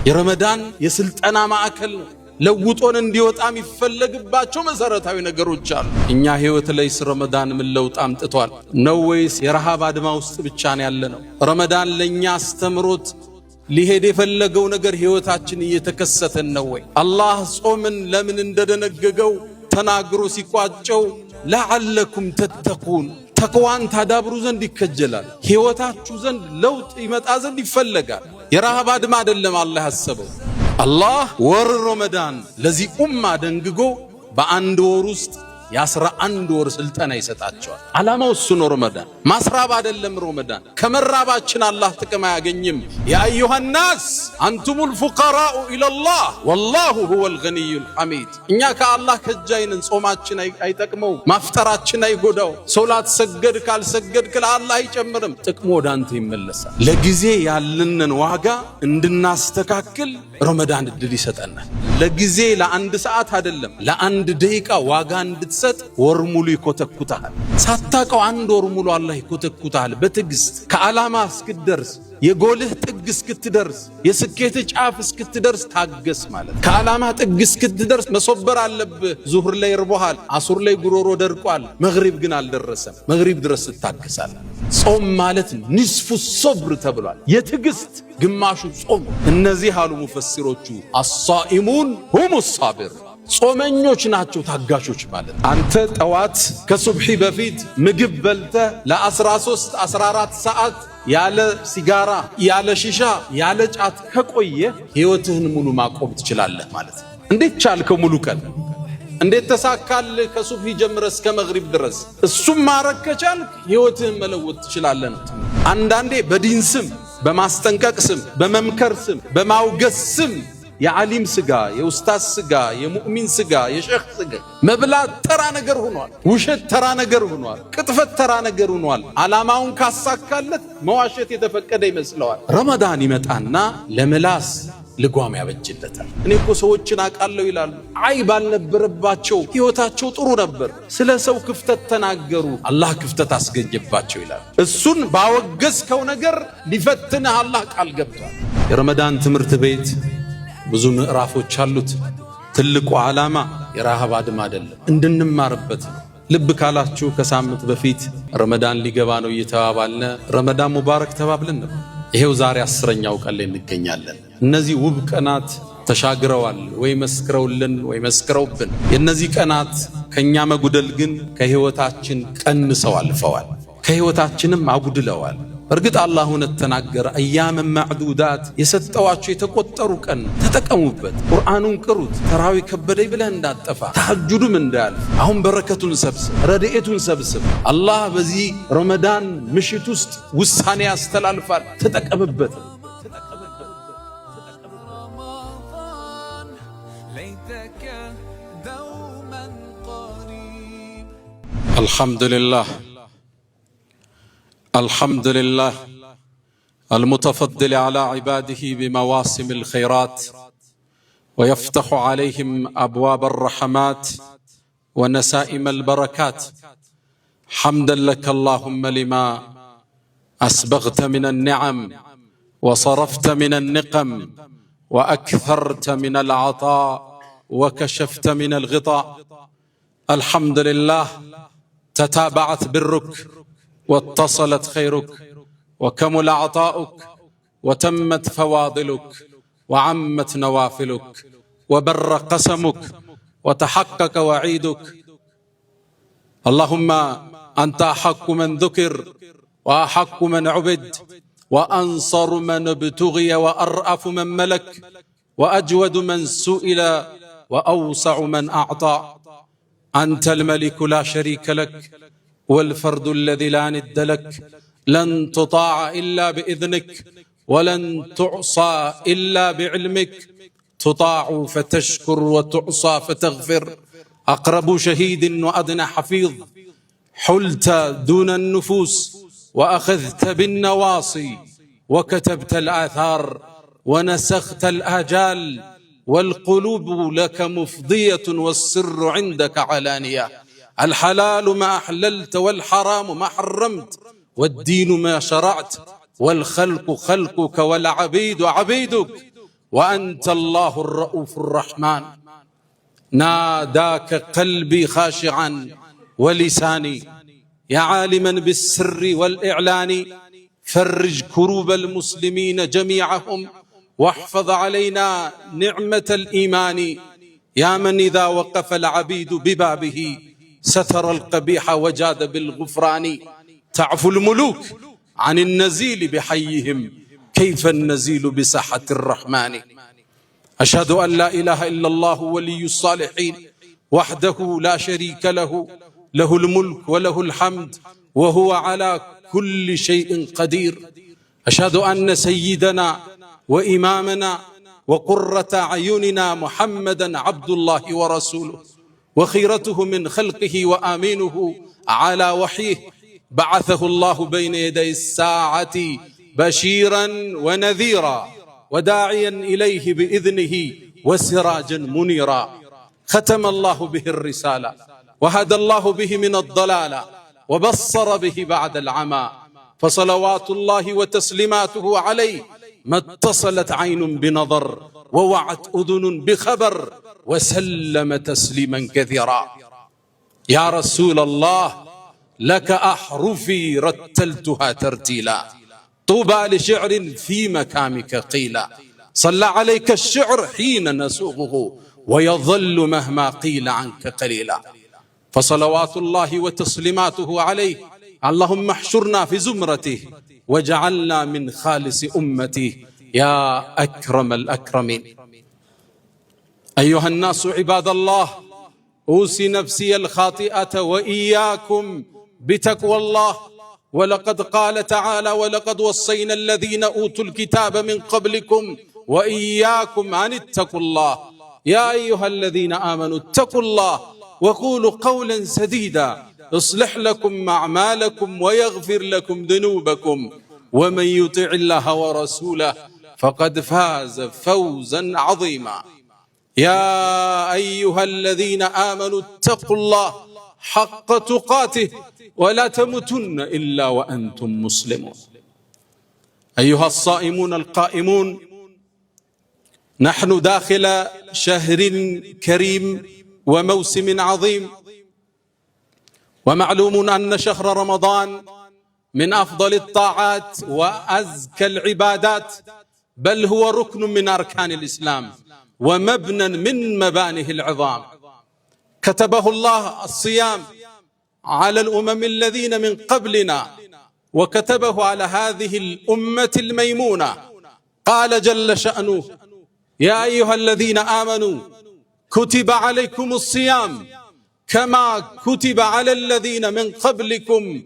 የረመዳን የስልጠና ማዕከል ነው። ለውጦን እንዲወጣ የሚፈለግባቸው መሰረታዊ ነገሮች አሉ። እኛ ህይወት ላይ ረመዳን ምን ለውጥ አምጥቷል ነው ወይስ የረሃብ አድማ ውስጥ ብቻ ነው ያለነው? ረመዳን ለኛ አስተምሮት ሊሄድ የፈለገው ነገር ህይወታችን እየተከሰተ ነው ወይ? አላህ ጾምን ለምን እንደደነገገው ተናግሮ ሲቋጨው ለዓለኩም ተተቁን ተቅዋን ታዳብሩ ዘንድ ይከጀላል። ህይወታችሁ ዘንድ ለውጥ ይመጣ ዘንድ ይፈለጋል። የረሃብ አድማ አይደለም አላህ ያሰበው። አላህ ወር ረመዳን ለዚህ ኡማ ደንግጎ በአንድ ወር ውስጥ የ11 ወር ስልጠና ይሰጣቸዋል። ዓላማው እሱ ነው። ረመዳን ማስራብ አይደለም። ረመዳን ከመራባችን አላህ ጥቅም አያገኝም። ያ አዩሃ ናስ አንቱሙል ፉቀራኡ ኢለላህ ወላሁ ሁወል ገኒዩል ሐሚድ። እኛ ከአላህ ከጃይንን ጾማችን አይጠቅመው፣ ማፍጠራችን አይጎዳው። ሶላት ሰገድ ካልሰገድክ ለአላህ አይጨምርም፣ ጥቅሙ ወደ አንተ ይመለሳል። ለጊዜ ያለንን ዋጋ እንድናስተካክል ረመዳን እድል ይሰጠናል። ለጊዜ ለአንድ ሰዓት አይደለም ለአንድ ደቂቃ ዋጋ እንድትሰጥ ወር ሙሉ ይኮተኩታል። ሳታቀው አንድ ወር ሙሉ አላህ ይኮተኩታል በትዕግስት ከዓላማ እስክትደርስ፣ የጎልህ ጥግ እስክትደርስ፣ የስኬት ጫፍ እስክትደርስ ታገስ ማለት። ከዓላማ ጥግ እስክትደርስ መሶበር አለብህ። ዙህር ላይ ርቦሃል፣ አሱር ላይ ጉሮሮ ደርቋል፣ መግሪብ ግን አልደረሰም። መግሪብ ድረስ ትታገሳለህ። ጾም ማለት ንስፉ ሶብር ተብሏል። የትዕግስት ግማሹ ጾም። እነዚህ አሉ ሙፈሲሮቹ አሳኢሙን ሁሙ ሳቢር፣ ጾመኞች ናቸው ታጋሾች ማለት። አንተ ጠዋት ከሱብሒ በፊት ምግብ በልተህ ለ13 14 ሰዓት ያለ ሲጋራ ያለ ሺሻ ያለ ጫት ከቆየ ህይወትህን ሙሉ ማቆም ትችላለህ ማለት ነው። እንዴት ቻልከው? ሙሉ ቀን እንዴት ተሳካልህ? ከሱብሒ ጀምረህ እስከ መግሪብ ድረስ እሱም ማረግ ከቻልክ ህይወትህን መለወጥ ትችላለህ ነው። አንዳንዴ በዲን ስም፣ በማስጠንቀቅ ስም፣ በመምከር ስም፣ በማውገዝ ስም የዓሊም ስጋ፣ የኡስታዝ ስጋ፣ የሙእሚን ስጋ፣ የሼኽ ስጋ መብላት ተራ ነገር ሆኗል። ውሸት ተራ ነገር ሆኗል። ቅጥፈት ተራ ነገር ሆኗል። ዓላማውን ካሳካለት መዋሸት የተፈቀደ ይመስለዋል። ረመዳን ይመጣና ለምላስ ልጓም ያበጅለታል። እኔ እኮ ሰዎችን አውቃለሁ ይላሉ። አይ ባልነበረባቸው ህይወታቸው ጥሩ ነበር፣ ስለ ሰው ክፍተት ተናገሩ፣ አላህ ክፍተት አስገኘባቸው ይላሉ። እሱን ባወገዝከው ነገር ሊፈትንህ አላህ ቃል ገብቷል። የረመዳን ትምህርት ቤት ብዙ ምዕራፎች አሉት። ትልቁ ዓላማ የረሃብ አድማ አይደለም፣ እንድንማርበት ነው። ልብ ካላችሁ ከሳምንት በፊት ረመዳን ሊገባ ነው እየተባባልነ ረመዳን ሙባረክ ተባብለን ነበር። ይሄው ዛሬ 10ኛው ቀን ላይ እንገኛለን። እነዚህ ውብ ቀናት ተሻግረዋል ወይ መስክረውልን ወይ መስክረውብን። የነዚህ ቀናት ከኛ መጉደል ግን ከህይወታችን ቀንሰው አልፈዋል፣ ከህይወታችንም አጉድለዋል። እርግጥ አላህ እውነት ተናገረ። አያመ ማዕዱዳት የሰጠዋቸው የተቆጠሩ ቀን ተጠቀሙበት። ቁርአኑን ቅሩት። ተራዊ ከበደኝ ብለህ እንዳጠፋ፣ ተሐጁዱም እንዳያልፍ። አሁን በረከቱን ሰብስብ፣ ረድኤቱን ሰብስብ። አላህ በዚህ ረመዳን ምሽት ውስጥ ውሳኔ ያስተላልፋል። ተጠቀምበት። አልሐምዱሊላህ الحمد لله المتفضل على عباده بمواسم الخيرات ويفتح عليهم أبواب الرحمات ونسائم البركات. حمدا لك اللهم لما أسبغت من النعم وصرفت من النقم وأكثرت من العطاء وكشفت من الغطاء. الحمد لله تتابعت برك واتصلت خيرك وكمل عطاؤك وتمت فواضلك وعمت نوافلك وبر قسمك وتحقق وعيدك. اللهم أنت أحق من ذكر وأحق من عبد وأنصر من ابتغي وأرأف من ملك وأجود من سئل وأوسع من أعطى. أنت الملك لا شريك لك والفرد الذي لا ند لك. لن تطاع إلا بإذنك ولن تعصى إلا بعلمك. تطاع فتشكر وتعصى فتغفر. أقرب شهيد وأدنى حفيظ. حلت دون النفوس وأخذت بالنواصي وكتبت الآثار ونسخت الآجال والقلوب لك مفضية والسر عندك علانية. الحلال ما أحللت والحرام ما حرمت والدين ما شرعت والخلق خلقك والعبيد عبيدك وأنت الله الرؤوف الرحمن ناداك قلبي خاشعا ولساني يا عالما بالسر والإعلان فرج كروب المسلمين جميعهم واحفظ علينا نعمة الإيمان يا من إذا وقف العبيد ببابه ستر القبيح وجاد بالغفران تعفو الملوك عن النزيل بحيهم كيف النزيل بساحة الرحمن أشهد أن لا إله إلا الله ولي الصالحين وحده لا شريك له له الملك وله الحمد وهو على كل شيء قدير أشهد أن سيدنا وإمامنا وقرة أعيننا محمدا عبد الله ورسوله وخيرته من خلقه وآمينه على وحيه بعثه الله بين يدي الساعة بشيرا ونذيرا وداعيا إليه بإذنه وسراجا منيرا ختم الله به الرسالة وهدى الله به من الضلالة وبصر به بعد العمى فصلوات الله وتسليماته عليه ما اتصلت عين بنظر ووعت أذن بخبر وسلم تسليما كثيرا يا رسول الله لك أحرفي رتلتها ترتيلا طوبى لشعر في مكامك قيلا صلى عليك الشعر حين نسوقه ويظل مهما قيل عنك قليلا فصلوات الله وتسليماته عليه اللهم احشرنا في زمرته وجعلنا من خالص أمته يا أكرم الأكرمين أيها الناس عباد الله أوصي نفسي الخاطئة وإياكم بتقوى الله ولقد قال تعالى ولقد وصينا الذين أوتوا الكتاب من قبلكم وإياكم أن اتقوا الله يا أيها الذين آمنوا اتقوا الله وقولوا قولا سديدا يصلح لكم أعمالكم ويغفر لكم ذنوبكم ومن يطع الله ورسوله فقد فاز فوزا عظيما يا أيها الذين آمنوا اتقوا الله حق تقاته ولا تموتن إلا وأنتم مسلمون أيها الصائمون القائمون نحن داخل شهر كريم وموسم عظيم ومعلوم أن شهر رمضان من أفضل الطاعات وأزكى العبادات بل هو ركن من أركان الإسلام ومبنى من مبانيه العظام كتبه الله الصيام على الأمم الذين من قبلنا وكتبه على هذه الأمة الميمونة قال جل شأنه يا أيها الذين آمنوا كتب عليكم الصيام كما كتب على الذين من قبلكم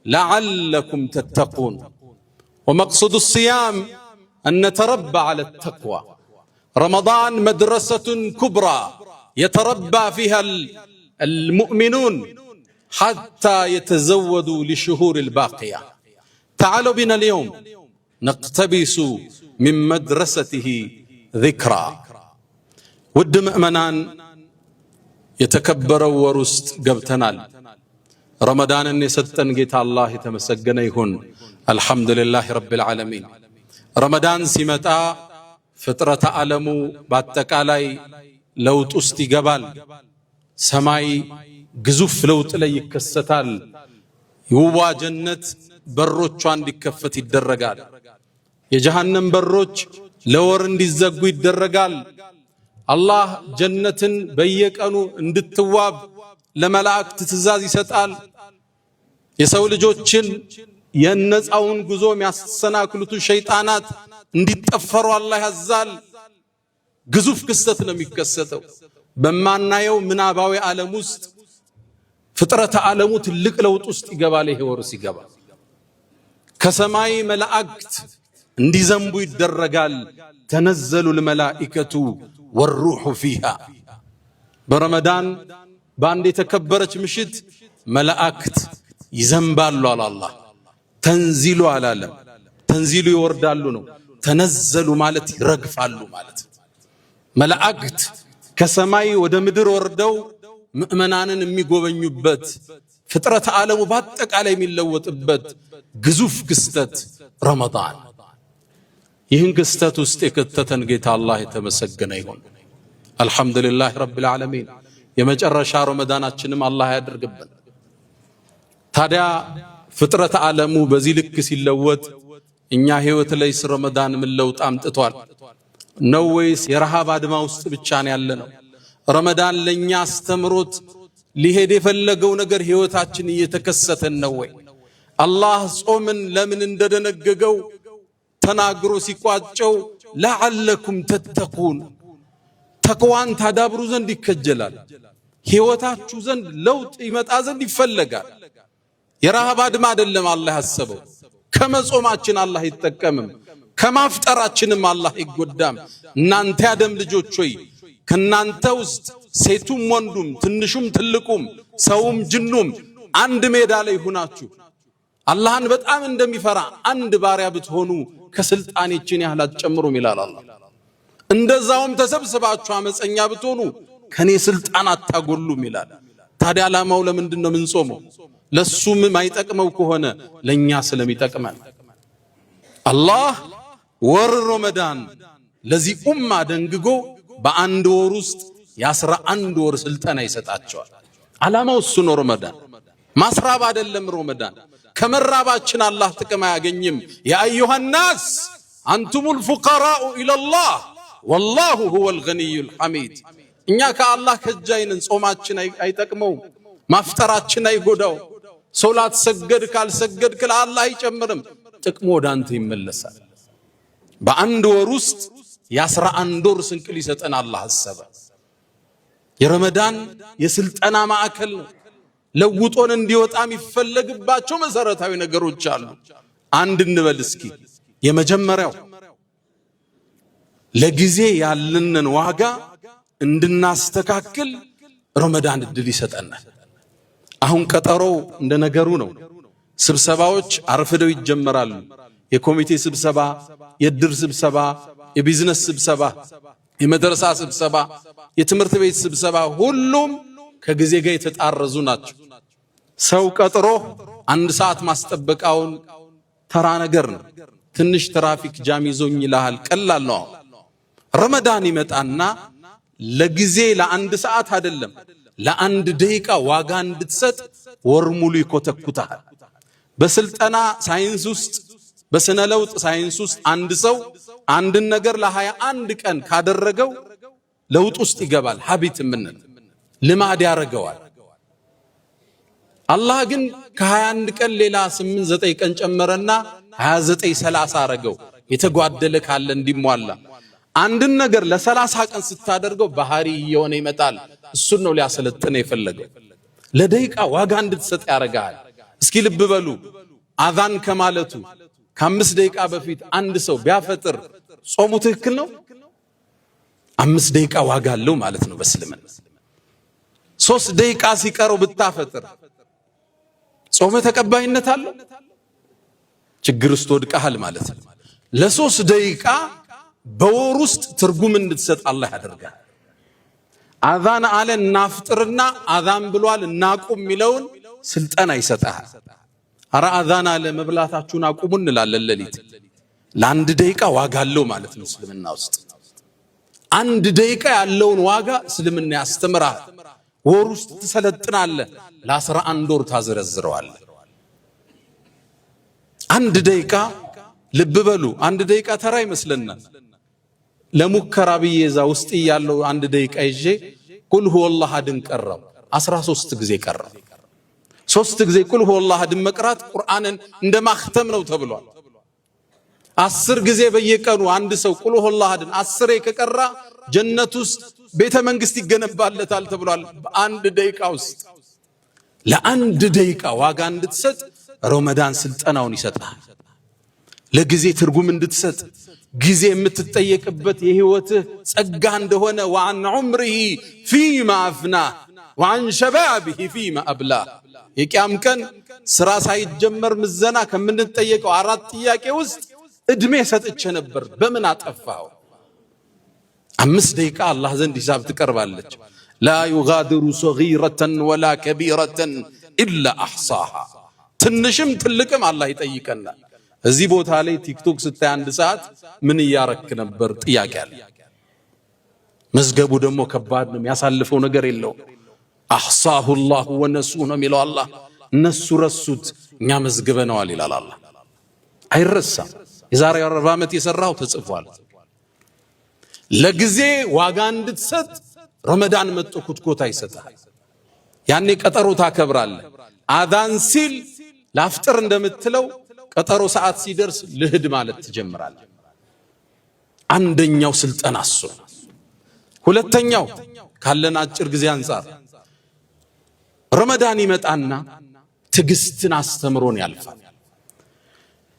لعلكم تتقون ومقصد الصيام أن نتربى على التقوى رمضان مدرسة كبرى يتربى فيها المؤمنون حتى يتزودوا للشهور الباقية تعالوا بنا اليوم نقتبس من مدرسته ذكرى ود مؤمنان يتكبر ورست قبتنال رمضان النسطن جيت الله يتمسجن يهون الحمد لله رب العالمين رمضان سمتا فطرة عالمو باتك علي لوت أستي قبال سماي ግዙፍ ለውጥ ላይ ይከሰታል የውባ ጀነት በሮቿ እንዲከፈት ይደረጋል የጀሃነም በሮች ለወር እንዲዘጉ ይደረጋል አላህ ጀነትን በየቀኑ እንድትዋብ ለመላእክት ትእዛዝ ይሰጣል የሰው ልጆችን የነጻውን ጉዞ የሚያሰናክሉት ሸይጣናት እንዲጠፈሩ አላህ ያዛል ግዙፍ ክስተት ነው የሚከሰተው በማናየው ምናባዊ ዓለም ውስጥ ፍጥረተ ዓለሙ ትልቅ ለውጥ ውስጥ ይገባል ይሄ ወር ሲገባ ከሰማይ መላእክት እንዲዘንቡ ይደረጋል ተነዘሉ الملائكة والروح فيها برمضان ባንድ የተከበረች ምሽት መላእክት ይዘንባሉ አለ አላህ ተንዚሉ አላለም ተንዚሉ ይወርዳሉ ነው ተነዘሉ ማለት ይረግፋሉ ማለት መላእክት ከሰማይ ወደ ምድር ወርደው ምእመናንን የሚጎበኙበት ፍጥረት ዓለሙ በአጠቃላይ የሚለወጥበት ግዙፍ ክስተት ረመዳን ይህን ክስተት ውስጥ የከተተን ጌታ አላህ የተመሰገነ ይሁን። አልሐምዱሊላህ ረብል ዓለሚን። የመጨረሻ ረመዳናችንም አላህ ያድርግብን። ታዲያ ፍጥረት ዓለሙ በዚህ ልክ ሲለወጥ እኛ ህይወት ላይ ረመዳን ምን ለውጥ አምጥቷል ነው ወይስ የረሃብ አድማ ውስጥ ብቻ ነው ያለነው? ረመዳን ለኛ አስተምሮት ሊሄድ የፈለገው ነገር ህይወታችን እየተከሰተን ነው ወይ? አላህ ጾምን ለምን እንደደነገገው ተናግሮ ሲቋጨው ለዓለኩም ተተቁን ተቅዋን ታዳብሩ ዘንድ ይከጀላል። ህይወታችሁ ዘንድ ለውጥ ይመጣ ዘንድ ይፈለጋል። የረሃብ አድማ አይደለም አላህ ያሰበው። ከመጾማችን አላህ ይጠቀምም፣ ከማፍጠራችንም አላህ ይጎዳም። እናንተ ያደም ልጆች ሆይ ከናንተ ውስጥ ሴቱም ወንዱም ትንሹም ትልቁም ሰውም ጅኑም አንድ ሜዳ ላይ ሆናችሁ አላህን በጣም እንደሚፈራ አንድ ባሪያ ብትሆኑ ከስልጣኔችን ያህል አትጨምሩም ይላል አላህ። እንደዛውም ተሰብስባችሁ አመፀኛ ብትሆኑ ከኔ ስልጣን አታጎሉም ይላል። ታዲያ ዓላማው ለምንድነው ምን ጾመው? ለሱም ማይጠቅመው ከሆነ ለኛ ስለሚጠቅመን አላህ ወር ረመዳን ለዚህ ኡማ ደንግጎ በአንድ ወር ውስጥ የ11 ወር ስልጠና ይሰጣቸዋል። ዓላማው እሱ ነው። ረመዳን ማስራብ አይደለም። ረመዳን ከመራባችን አላህ ጥቅም አያገኝም። ያ አዩሃ الناس አንቱሙል ፉቀራኡ ኢለላህ ወላሁ ሁወል ገኒዩል ሐሚድ። እኛ ከአላህ ከጃይነን ጾማችን አይጠቅመው፣ ማፍጠራችን አይጎዳው። ሶላት ሰገድ ካልሰገድክ ለአላህ አይጨምርም፣ ጥቅሙ ወደ አንተ ይመለሳል። በአንድ ወር ውስጥ የ11 ወር ስንቅ ሊሰጠን አላህ አሰበ። የረመዳን የስልጠና ማዕከል ለውጦን እንዲወጣ የሚፈለግባቸው መሰረታዊ ነገሮች አሉ። አንድ እንበል እስኪ። የመጀመሪያው ለጊዜ ያለንን ዋጋ እንድናስተካክል ረመዳን እድል ይሰጠናል። አሁን ቀጠሮው እንደ ነገሩ ነው። ስብሰባዎች አርፍደው ይጀመራሉ። የኮሚቴ ስብሰባ፣ የድር ስብሰባ፣ የቢዝነስ ስብሰባ፣ የመድረሳ ስብሰባ፣ የትምህርት ቤት ስብሰባ ሁሉም ከጊዜ ጋር የተጣረዙ ናቸው። ሰው ቀጥሮ 1 ሰዓት ማስጠበቃውን ተራ ነገር ነው። ትንሽ ትራፊክ ጃም ይዞኝ ይላል፣ ቀላል ነው። ረመዳን ይመጣና ለጊዜ ለ1 ሰዓት አይደለም ለ1 ደቂቃ ዋጋ እንድትሰጥ ወር ሙሉ ይኮተኩታል። በስልጠና ሳይንስ ውስጥ በስነ ለውጥ ሳይንስ ውስጥ አንድ ሰው አንድን ነገር ለ21 ቀን ካደረገው ለውጥ ውስጥ ይገባል። ሀቢት ምን ልማድ ያረጋዋል። አላህ ግን ከ21 ቀን ሌላ 8-9 ቀን ጨመረና 29-30 አረገው። የተጓደለ ካለ እንዲሟላ አንድን ነገር ለ30 ቀን ስታደርገው ባህሪ እየሆነ ይመጣል። እሱን ነው ሊያሰለጥነ የፈለገው። ለደቂቃ ዋጋ እንድትሰጥ ያረጋል። እስኪ ልብ በሉ። አዛን ከማለቱ ከ5 ደቂቃ በፊት አንድ ሰው ቢያፈጥር ጾሙ ትክክል ነው? 5 ደቂቃ ዋጋ አለው ማለት ነው በእስልምና። 3 ደቂቃ ሲቀረው ብታፈጥር ጾሙ ተቀባይነት አለው? ችግር ውስጥ ወድቀሃል ማለት ነው። ለ3 ደቂቃ በወር ውስጥ ትርጉም እንድትሰጥ አላህ ያደርጋል። አዛን አለ እናፍጥርና አዛን ብሏል እናቁም የሚለውን ስልጠና ይሰጣል። አረ አዛን አለ መብላታችሁን አቁሙ እንላለን ሌሊት። ለ1 ደቂቃ ዋጋ አለው ማለት ነው እስልምና ውስጥ። 1 ደቂቃ ያለውን ዋጋ እስልምና ያስተምራል። ወር ውስጥ ትሰለጥናለህ፣ ለ11 ወር ታዘረዝረዋለህ። 1 ደቂቃ ልብ በሉ። 1 ደቂቃ ተራ ይመስለናል። ለሙከራ ብዬ እዛ ውስጥ ያለው 1 ደቂቃ ይዤ ቁል ሁወላህ አሐድን ቀራው 13 ጊዜ ቀራው። 3 ጊዜ ቁል ሁወላህ አሐድን መቅራት ቁርአንን እንደማختም ነው ተብሏል። 10 ጊዜ በየቀኑ አንድ ሰው ቁል ሁወላህ አሐድን 10 ከቀራ ጀነት ውስጥ ቤተ መንግስት ይገነባለታል ተብሏል። በ1 ደቂቃ ውስጥ ለ1 ደቂቃ ዋጋ እንድትሰጥ ረመዳን ስልጠናውን ይሰጣል። ለጊዜ ትርጉም እንድትሰጥ ጊዜ የምትጠየቅበት የህይወትህ ጸጋ እንደሆነ ወአን ዑምሪሂ ፊማ አፍና ወአን ሸባቢሂ ፊማ አብላ። የቂያም ቀን ስራ ሳይጀመር ምዘና ከምንጠየቀው 4 ጥያቄ ውስጥ እድሜ ሰጥቼ ነበር በምን አጠፋው? 5 ደቂቃ አላህ ዘንድ ሂሳብ ትቀርባለች። ላ ዩጋዲሩ ሰጊረተን ወላ ከቢረተን ኢላ አሕሳሃ። ትንሽም ትልቅም አላህ ይጠይቀናል። እዚህ ቦታ ላይ ቲክቶክ ስታይ አንድ ሰዓት ምን ያረክ ነበር ጥያቄ አለ። መዝገቡ ደግሞ ከባድ ነው፣ ያሳልፈው ነገር የለው። አህሳሁ الله ወነሱሁ ነው የሚለው አላህ። እነሱ ረሱት እኛ መዝግበነዋል ይላል አላህ። አይረሳም። የዛሬ 40 ዓመት የሰራው ተጽፏል። ለጊዜ ዋጋ እንድትሰጥ ረመዳን መጥቶ ኩትኮታ ይሰጣል። ያኔ ቀጠሮ ታከብራለህ። አዛን ሲል ላፍጥር እንደምትለው ቀጠሮ ሰዓት ሲደርስ ልህድ ማለት ትጀምራለህ። አንደኛው ስልጠና እሱ። ሁለተኛው ካለን አጭር ጊዜ አንፃር ረመዳን ይመጣና ትግስትን አስተምሮን ያልፋል።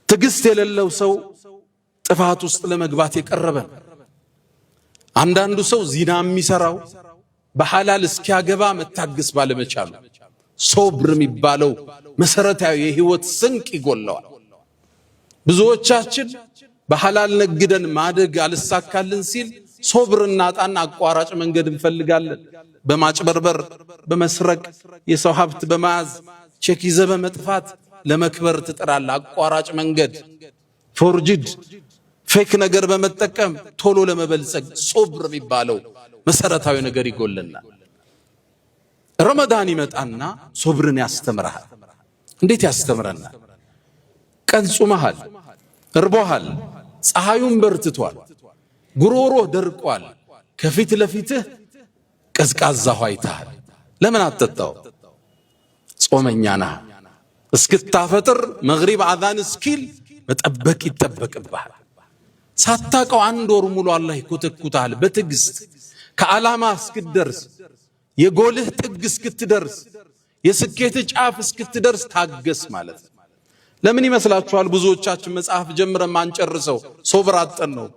ትግስት የሌለው ሰው ጥፋት ውስጥ ለመግባት የቀረበ። አንዳንዱ ሰው ዚና የሚሰራው በሐላል እስኪያገባ መታገስ ባለመቻሉ ሶብር የሚባለው መሰረታዊ የህይወት ስንቅ ይጎለዋል። ብዙዎቻችን በሐላል ነግደን ማደግ አልሳካልን ሲል ሶብር እናጣና አቋራጭ መንገድ እንፈልጋለን። በማጭበርበር፣ በመስረቅ፣ የሰው ሀብት በመያዝ ቼክ ይዘህ በመጥፋት ለመክበር ትጥራለህ። አቋራጭ መንገድ ፎርጅድ ፌክ ነገር በመጠቀም ቶሎ ለመበልጸግ ሶብር የሚባለው መሰረታዊ ነገር ይጎለናል። ረመዳን ይመጣና ሶብርን ያስተምራል። እንዴት ያስተምረናል? ቀን ጾመሃል፣ እርቦሃል፣ ፀሐዩን በርትቷል፣ ጉሮሮ ደርቋል፣ ከፊት ለፊትህ ቀዝቃዛ ውሃ አይተሃል። ለምን አትጠጣው? ጾመኛ ነህ። እስክታፈጥር መግሪብ አዛን እስኪል መጠበቅ ይጠበቅብሃል። ሳታውቀው 1 ወር ሙሉ አላህ ይኮተኩታል በትዕግስት ከዓላማ እስክትደርስ፣ የጎልህ ጥግ እስክትደርስ፣ የስኬት ጫፍ እስክትደርስ ታገስ ማለት ነው። ለምን ይመስላችኋል ብዙዎቻችን መጽሐፍ ጀምረን ማንጨርሰው? ሶብር አጠን ነው።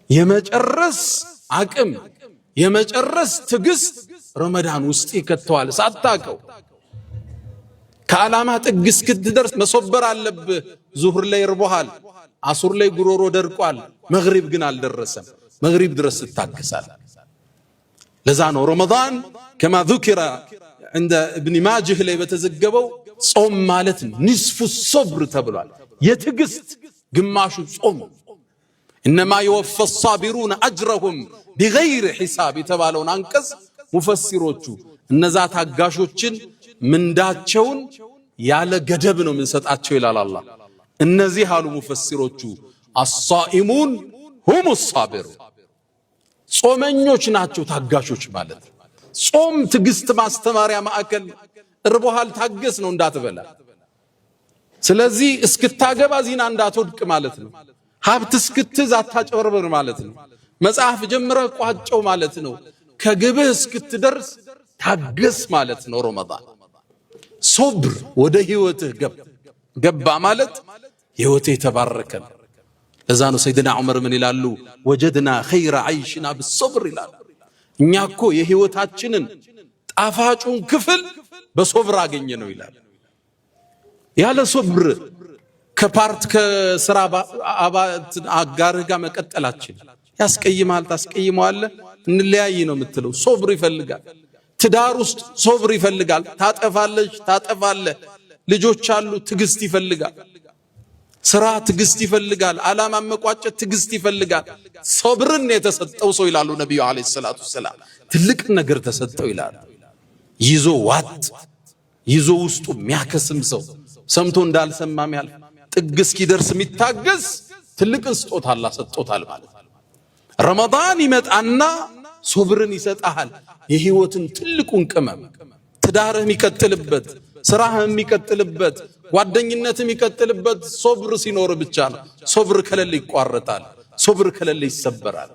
የመጨረስ አቅም የመጨረስ ትዕግስት ረመዳን ውስጥ ይከተዋል ሳታውቀው። ከዓላማ ጥግ እስክትደርስ መሶበር አለብህ። ዙህር ላይ ይርቦሃል፣ አሱር ላይ ጉሮሮ ደርቋል፣ መግሪብ ግን አልደረሰም። መግሪብ ድረስ ትታገሳል። ለዛ ነው ረመዳን ከማ ذكر عند ابن ماجه ላይ በተዘገበው ጾም ማለት ንስፉ ሶብር ተብሏል። የትዕግስት ግማሹ ጾም። انما يوفى الصابرون اجرهم بغير حساب የተባለውን አንቀጽ ሙፈሲሮቹ እነዛ ታጋሾችን ምንዳቸውን ያለ ገደብ ነው የምንሰጣቸው ይላል አላህ። እነዚህ አሉ ሙፈሲሮቹ الصائمون هم الصابرون፣ ጾመኞች ናቸው ታጋሾች ማለት። ጾም ትዕግስት ማስተማሪያ ማዕከል። እርቦሃል ታገስ ነው እንዳትበላ። ስለዚህ እስክታገባ ዚና እንዳትወድቅ ማለት ነው። ሀብት እስክትዝ አታጨበርበር ማለት ነው። መጽሐፍ ጀምረህ ቋጨው ማለት ነው። ከግብህ እስክትደርስ ታገስ ማለት ነው። ረመዳን ሶብር ወደ ህይወትህ ገባ ማለት ህይወትህ ተባረከ። ለዛ ነው ሰይድና ዑመር ምን ይላሉ? ወጀድና ኸይረ አይሽና በሶብር ይላሉ። እኛ እኮ የህይወታችንን ጣፋጩን ክፍል በሶብር አገኘ ነው ይላል። ያለ ሶብር ከፓርት ከስራ አጋርህ ጋር መቀጠላችን ያስቀይማል። ታስቀይመዋለህ፣ እንለያይ ነው የምትለው። ሶብር ይፈልጋል። ትዳር ውስጥ ሶብር ይፈልጋል። ታጠፋለች፣ ታጠፋለህ። ልጆች አሉ፣ ትዕግስት ይፈልጋል። ስራ ትዕግስት ይፈልጋል። ዓላማ መቋጨት ትዕግስት ይፈልጋል። ሶብርን የተሰጠው ሰው ይላሉ ነብዩ አለይሂ ሰላቱ ሰላም ትልቅ ነገር ተሰጠው ይላሉ። ይዞ ዋጥ ይዞ ውስጡ የሚያከስም ሰው ሰምቶ እንዳልሰማም ያልፍ ጥግ እስኪደርስ የሚታገስ ትልቅ ስጦታ አላህ ሰጥቶታል ማለት። ረመዳን ይመጣና ሶብርን ይሰጣል። የህይወትን ትልቁን ቅመም ትዳርህ የሚቀጥልበት፣ ስራህ የሚቀጥልበት፣ ጓደኝነት የሚቀጥልበት ሶብር ሲኖር ብቻ ነው። ሶብር ከሌለ ይቋረጣል። ሶብር ከሌለ ይሰበራል።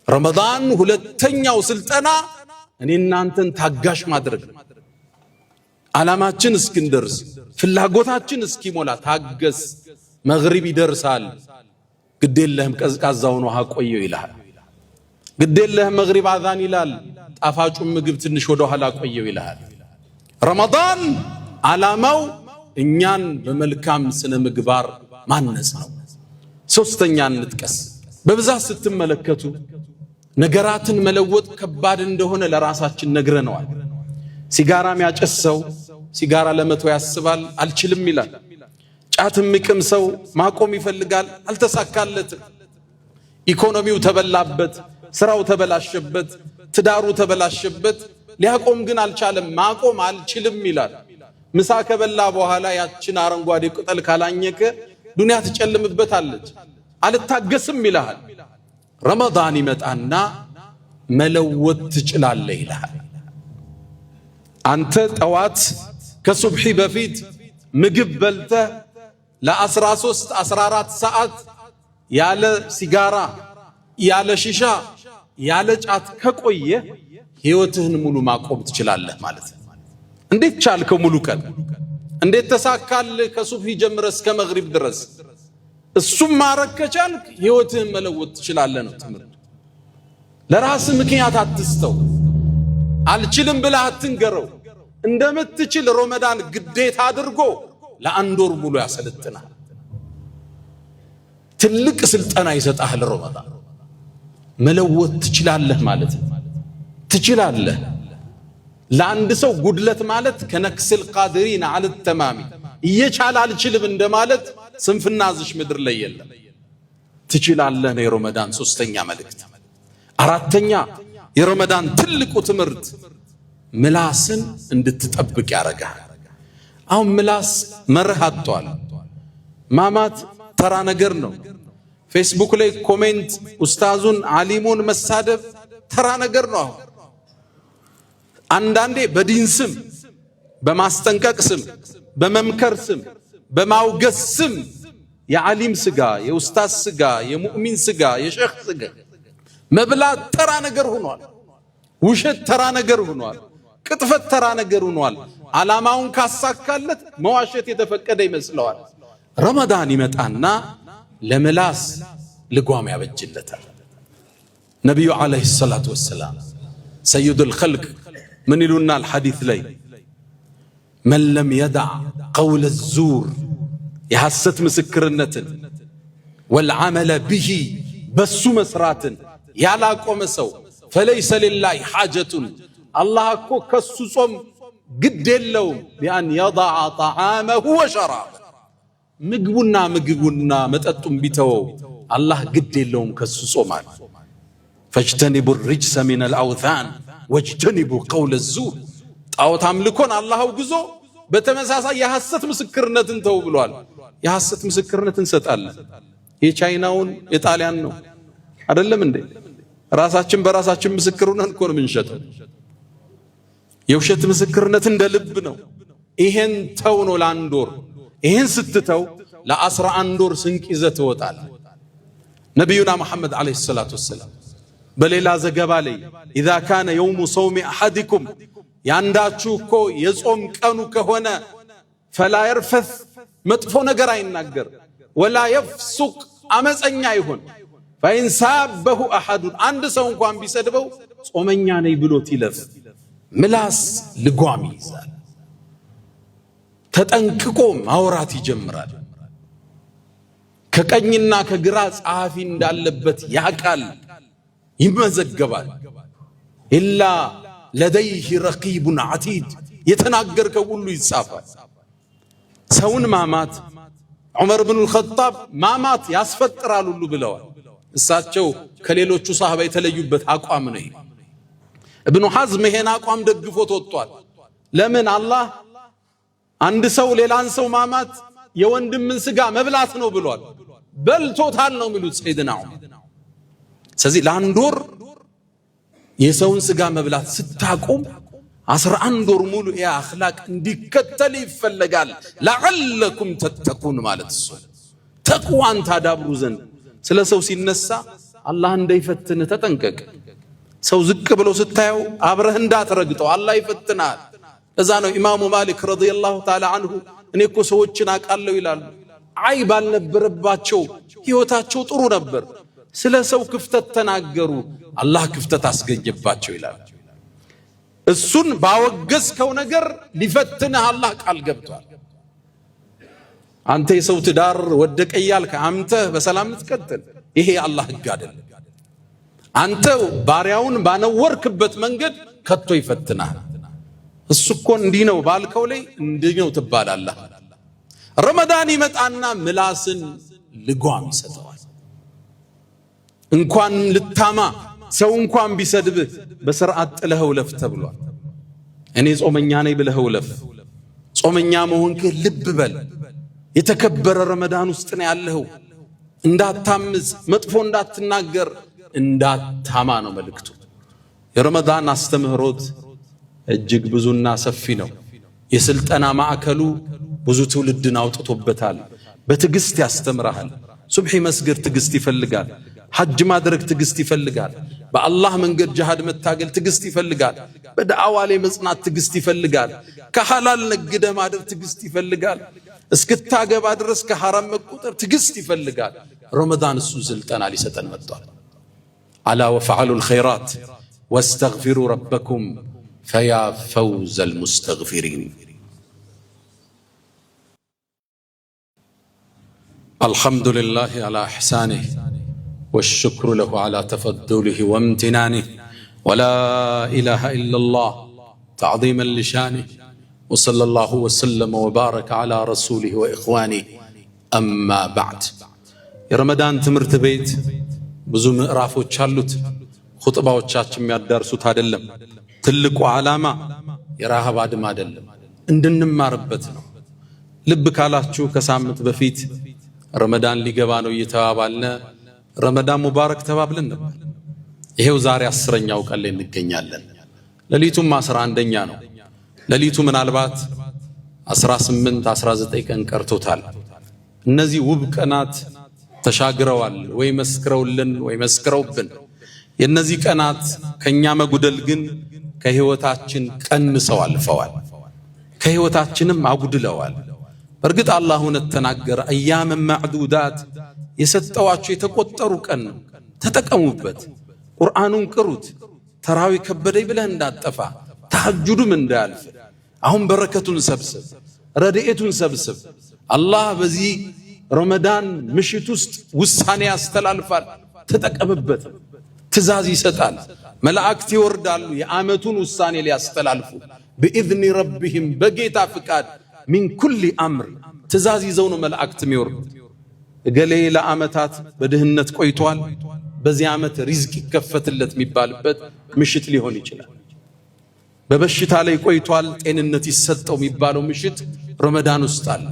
ረመዳን ሁለተኛው ስልጠና እኔ እናንተን ታጋሽ ማድረግ ነው። ዓላማችን እስክንደርስ ፍላጎታችን እስኪሞላ ታገስ። መግሪብ ይደርሳል፣ ግዴለህም ቀዝቃዛውን ውሃ ቆየው ይላል። ግዴለህም መግሪብ አዛን ይላል፣ ጣፋጩን ምግብ ትንሽ ወደ ኋላ ቆየው ይላል። ረመዳን ዓላማው እኛን በመልካም ስነ ምግባር ማነጽ ነው። ሶስተኛ እንጥቀስ። በብዛት ስትመለከቱ ነገራትን መለወጥ ከባድ እንደሆነ ለራሳችን ነግረነዋል። ሲጋራ የሚያጨስ ሰው ሲጋራ ለመተው ያስባል፣ አልችልም ይላል። ጫት የሚቅም ሰው ማቆም ይፈልጋል፣ አልተሳካለትም። ኢኮኖሚው ተበላበት፣ ስራው ተበላሸበት፣ ትዳሩ ተበላሸበት። ሊያቆም ግን አልቻለም። ማቆም አልችልም ይላል። ምሳ ከበላ በኋላ ያችን አረንጓዴ ቅጠል ካላኘከ ዱንያ ትጨልምበታለች። አልታገስም ይልሃል። ረመዳን ይመጣና መለወጥ ትችላለህ ይልሃል። አንተ ጠዋት ከሱብሒ በፊት ምግብ በልተህ ለ13 14 ሰዓት ያለ ሲጋራ ያለ ሺሻ ያለ ጫት ከቆየ ህይወትህን ሙሉ ማቆም ትችላለህ ማለት ነው። እንዴት ቻልከው? ሙሉ ቀን እንዴት ተሳካልህ? ከሱብሒ ጀምረህ እስከ መግሪብ ድረስ እሱም ማረግ ከቻልክ ህይወትህን መለወጥ ትችላለህ ነው ትምህርት። ለራስህ ምክንያት አትስተው። አልችልም ብለህ አትንገረው። እንደምትችል ረመዳን ግዴታ አድርጎ ለአንድ ወር ሙሉ ያሰለጥናል። ትልቅ ስልጠና ይሰጣል ረመዳን። መለወጥ ትችላለህ ማለት ነው። ትችላለህ። ለአንድ ሰው ጉድለት ማለት ከነክስል ቃድሪን አለ ተማሚ እየቻለ አልችልም እንደማለት ስንፍና እዚህ ምድር ላይ የለም። ትችላለህ ነው የረመዳን ሶስተኛ መልእክት። አራተኛ የረመዳን ትልቁ ትምህርት ምላስን እንድትጠብቅ ያረጋል። አሁን ምላስ መርህ አጥቷል። ማማት ተራ ነገር ነው። ፌስቡክ ላይ ኮሜንት ኡስታዙን ዓሊሙን መሳደብ ተራ ነገር ነው። አሁን አንዳንዴ በዲን ስም በማስጠንቀቅ ስም በመምከር ስም በማውገስ ስም የዓሊም ስጋ የኡስታዝ ስጋ የሙእሚን ስጋ የሼኽ ስጋ መብላት ተራ ነገር ሆኗል። ውሸት ተራ ነገር ሆኗል። ቅጥፈት ተራ ነገር ሆኗል። ዓላማውን ካሳካለት መዋሸት የተፈቀደ ይመስለዋል። ረመዳን ይመጣና ለምላስ ልጓም ያበጅለታል። ነቢዩ ዓለይሂ ሰላቱ ወሰላም ሰይዱል ኸልቅ ምን ይሉናል ሐዲስ ላይ መን ለም የደዕ ቀውለ ዙር የሐሰት ምስክርነትን ወልዓመለ ብሂ በሱ መስራትን ያላቆመ ሰው ፈለይሰ ሊላሂ ሓጀቱን አላህ እኮ ከሱ ጾም ግድ የለውም ቢአን የضع طعامه وشرابه ምግቡና መጠጡን ቢተወው አላህ ግድ የለውም ከሱ ጾማል። ፈጅተኒቡ الرجس من الأوثان واجتنبوا قول الزور ጣዖት አምልኮን አላህ አውግዞ በተመሳሳይ የሐሰት ምስክርነትን ተው ብሏል። የሐሰት ምስክርነትን እንሰጣለን። የቻይናውን የጣሊያን ነው አይደለም እንዴ? ራሳችን በራሳችን ምስክር ሆነን እኮ ነው የምንሸጠው። የውሸት ምስክርነት እንደ ልብ ነው። ይሄን ተው ነው ለአንድ ወር። ይሄን ስትተው ለ11 ወር ስንቅ ይዘህ ትወጣለህ። ነቢዩና መሐመድ ዓለይሂ ሰላቱ ወሰላም በሌላ ዘገባ ላይ ኢዛ ካነ የውሙ ሰውሚ አሐዲኩም ያንዳችሁ እኮ የጾም ቀኑ ከሆነ ፈላ የርፈስ መጥፎ ነገር አይናገር፣ ወላ የፍሱቅ አመፀኛ ይሁን፣ ፈኢን ሳበሁ አሐዱን አንድ ሰው እንኳን ቢሰድበው ጾመኛ ነኝ ብሎት ይለፍ። ምላስ ልጓም ይይዛል። ተጠንቅቆ ማውራት ይጀምራል። ከቀኝና ከግራ ጸሐፊ እንዳለበት ያቃል፣ ይመዘገባል። ኢላ ለደይህ ረቂቡን ዓቲድ የተናገርከው ሁሉ ይጻፋል። ሰውን ማማት ዑመር ብኑ አልኸጣብ ማማት ያስፈጥራል ሁሉ ብለዋል። እሳቸው ከሌሎቹ ሰሃባ የተለዩበት አቋም ነው። ኢብኑ ሐዝም ይሄን አቋም ደግፎት ወጥቷል። ለምን? አላህ አንድ ሰው ሌላን ሰው ማማት የወንድምን ስጋ መብላት ነው ብሏል። በልቶታል ነው የሚሉት ሰይድና ዑመር። ስለዚህ ለአንድ ወር የሰውን ስጋ መብላት ስታቆም 11 ወር ሙሉ ያ አኽላቅ እንዲከተል ይፈለጋል። ለዓለኩም ተተቁን ማለት እሱ ተቅዋን ታዳብሩ ዘንድ። ስለ ሰው ሲነሳ አላህ እንዳይፈትን ተጠንቀቅ። ሰው ዝቅ ብሎ ስታየው አብረህ እንዳትረግጠው አላህ ይፈትናል። ለዛ ነው ኢማሙ ማሊክ ረዲየላሁ ተዓላ አንሁ እኔ እኮ ሰዎችን አውቃለሁ ይላሉ። አይብ አልነበረባቸው፣ ህይወታቸው ጥሩ ነበር። ስለ ሰው ክፍተት ተናገሩ፣ አላህ ክፍተት አስገኘባቸው ይላል። እሱን ባወገዝከው ነገር ሊፈትንህ አላህ ቃል ገብቷል። አንተ የሰው ትዳር ወደቀ እያልክ አንተ በሰላም ትቀጥል፣ ይሄ የአላህ ህግ አይደለም። አንተ ባሪያውን ባነወርክበት መንገድ ከቶ ይፈትናል። እሱ እኮ እንዲህ ነው ባልከው ላይ እንዲህ ነው ትባላለህ። ረመዳን ይመጣና ምላስን ልጓም ይሰጠዋል። እንኳን ልታማ ሰው እንኳን ቢሰድብህ በስርዓት ጥለኸው ለፍ ተብሏል። እኔ ጾመኛ ነኝ ብለኸው ለፍ። ጾመኛ መሆንክህ ልብ በል። የተከበረ ረመዳን ውስጥ ነው ያለኸው። እንዳታምዝ፣ መጥፎ እንዳትናገር፣ እንዳታማ ነው መልእክቱ። የረመዳን አስተምህሮት እጅግ ብዙና ሰፊ ነው። የስልጠና ማዕከሉ ብዙ ትውልድን አውጥቶበታል። በትዕግስት ያስተምራል። ሱብሒ መስገድ ትዕግስት ይፈልጋል። ሐጅ ማድረግ ትዕግስት ይፈልጋል። በአላህ መንገድ ጂሃድ መታገል ትዕግስት ይፈልጋል። በዳዕዋ ላይ መጽናት ትዕግስት ይፈልጋል። ከሐላል ነግደ ማደር ትዕግስት ይፈልጋል። እስክታገባ ድረስ ከሐራም መቆጠር ትዕግስት ይፈልጋል። ረመዳን እሱ ስልጠና ሊሰጠን መጥቷል። አላ ወፈዐሉል ኸይራት ወስተግፊሩ ረበኩም ፈያ ፈውዘል ሙስተግፊሪን። አልሐምዱሊላህ አላ ኢሕሳኒህ والشكر له على تفضله وامتنانه ولا إله إلا الله تعظيما لشانه وصلى الله وسلم وبارك على رسوله وإخوانه أما بعد. يا رمضان تمرت بيت بزوم رافو تشالوت خطبة وتشاتم يدرسوت هادلم تلقوا علامة يراها بعد ما دلم عندنا ما ربتنا لبك على شو كسامت بفيت رمضان اللي جبانو يتابعنا ረመዳን ሙባረክ ተባብለን ነበር። ይሄው ዛሬ 10ኛው ቀን ላይ እንገኛለን። ሌሊቱም 11ኛ ነው። ሌሊቱ ምናልባት 18 19 ቀን ቀርቶታል። እነዚህ ውብ ቀናት ተሻግረዋል ወይ መስክረውልን ወይ መስክረውብን። የነዚህ ቀናት ከኛ መጉደል ግን ከህይወታችን ቀንሰው አልፈዋል። ከህይወታችንም አጉድለዋል። በርግጥ አላህ ሆነ ተናገረ አያም ማዕዱዳት የሰጠዋችሁ የተቆጠሩ ቀን ነው። ተጠቀሙበት። ቁርአኑን ቅሩት። ተራዊ ከበደይ ብለህ እንዳጠፋ፣ ተሐጁዱም እንዳያልፍ። አሁን በረከቱን ሰብስብ፣ ረድኤቱን ሰብስብ። አላህ በዚህ ረመዳን ምሽት ውስጥ ውሳኔ ያስተላልፋል። ተጠቀምበት። ትእዛዝ ይሰጣል። መላእክት ይወርዳሉ የዓመቱን ውሳኔ ሊያስተላልፉ بإذن ربهم በጌታ ፍቃድ من كل أمر ትእዛዝ ይዘው ነው መላእክት የሚወርዱት። እገሌ ለዓመታት በድህነት ቆይቷል፣ በዚህ ዓመት ሪዝቅ ይከፈትለት የሚባልበት ምሽት ሊሆን ይችላል። በበሽታ ላይ ቆይቷል፣ ጤንነት ይሰጠው የሚባለው ምሽት ረመዳን ውስጥ አለ።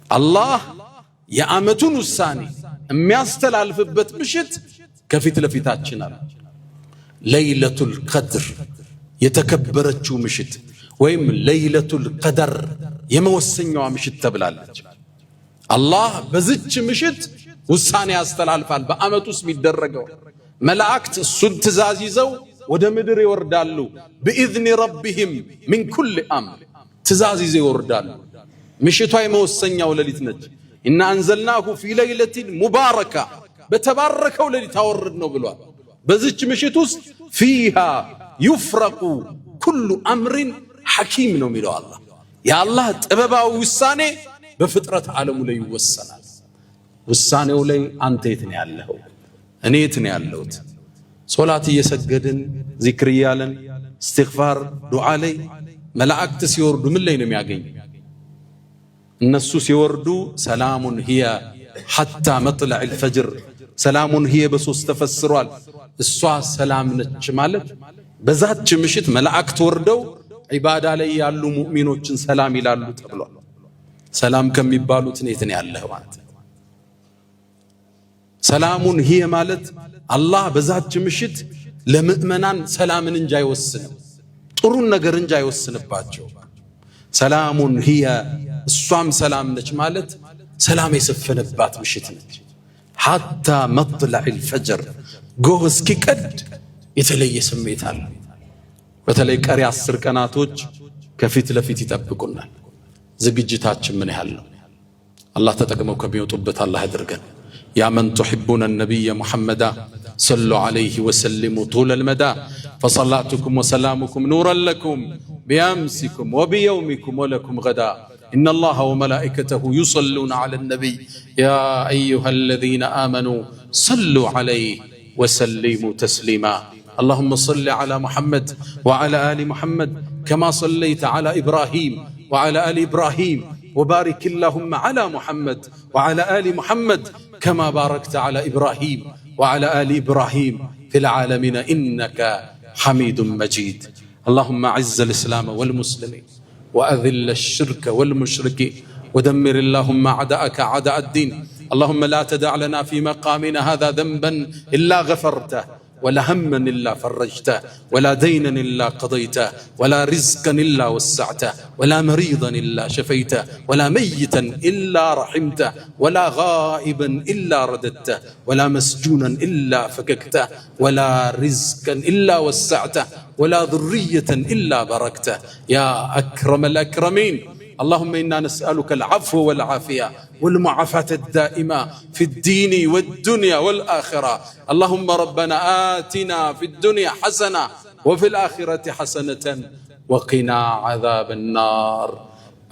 አላህ የዓመቱን ውሳኔ የሚያስተላልፍበት ምሽት ከፊት ለፊታችን አለ። ለይለቱል ቀድር የተከበረችው ምሽት ወይም ለይለቱል ቀደር የመወሰኛዋ ምሽት ተብላለች። አላህ በዚች ምሽት ውሳኔ ያስተላልፋል። በዓመት ውስጥ የሚደረገው መላእክት እሱን ትእዛዝ ይዘው ወደ ምድር ይወርዳሉ። بإذن ربهم من كل أمر ትእዛዝ ይዘው ይወርዳሉ። ምሽቷ የመወሰኛው ሌሊት ነች። إن أنزلناه في ليلة مباركة በተባረከው ሌሊት አወረድ ነው ብሏል። በዚች ምሽት ውስጥ فيها يفرق كل أمر حكيم ነው የሚለው አላህ። የአላህ ጥበባዊ ውሳኔ በፍጥረት ዓለሙ ላይ ይወሰናል። ውሳኔው ላይ አንተ የት ነው ያለኸው? እኔ የት ነው ያለሁት? ሶላት እየሰገድን ዚክር እያለን እስትግፋር ዱዓ ላይ መላእክት ሲወርዱ ምን ላይ ነው የሚያገኙ? እነሱ ሲወርዱ ሰላሙን ሂየ ሐታ መጥለዕ الفجر ሰላሙን ሂየ በሶስት ተፈስሯል። እሷ ሰላም ነች ማለት በዛች ምሽት መላእክት ወርደው ዒባዳ ላይ ያሉ ሙእሚኖችን ሰላም ይላሉ ተብሏል። ሰላም ከሚባሉት የት ነው ያለኸው ማለት? ሰላሙን ሂየ ማለት አላህ በዛች ምሽት ለምእመናን ሰላምን እንጂ አይወስንም፣ ጥሩን ነገር እንጂ አይወስንባቸው። ሰላሙን ሂየ እሷም ሰላም ነች ማለት ሰላም የሰፈነባት ምሽት ነች። ሐታ መጥለዕ الفجر ጎህ እስኪቀድ የተለየ ስሜት አለ። በተለይ ቀሪ 10 ቀናቶች ከፊት ለፊት ይጠብቁናል። ዝግጅታችን ምን ያህል ነው? አላህ ተጠቅመው ከሚወጡበት አላህ ያድርገን። ያ መን تحبون النبي محمد صلوا عليه وسلموا طول المدى فصلاتكم وسلامكم نورا لكم بأمسكم وبيومكم ولكم غدا إن الله وملائكته يصلون على النبي يا أيها الذين آمنوا صلوا عليه وسلموا تسليما اللهم صل على محمد وعلى آل محمد كما صليت على إبراهيم وعلى آل إبراهيم وبارك اللهم على محمد وعلى آل محمد كما باركت على إبراهيم وعلى آل إبراهيم في العالمين إنك حميد مجيد. اللهم أعز الإسلام والمسلمين وأذل الشرك والمشركين ودمر اللهم أعداءك أعداء الدين. اللهم لا تدع لنا في مقامنا هذا ذنبا إلا غفرته، ولا هما إلا فرجته، ولا دينا إلا قضيته، ولا رزقا إلا وسعته، ولا مريضا إلا شفيته، ولا ميتا إلا رحمته، ولا غائبا إلا رددته، ولا مسجونا إلا فككته، ولا رزقا إلا وسعته، ولا ذرية إلا باركته يا أكرم الأكرمين. اللهم إنا نسألك العفو والعافية والمعافاة الدائمة في الدين والدنيا والآخرة. اللهم ربنا آتنا في الدنيا حسنة وفي الآخرة حسنة وقنا عذاب النار.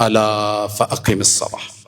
ألا فأقم الصلاة.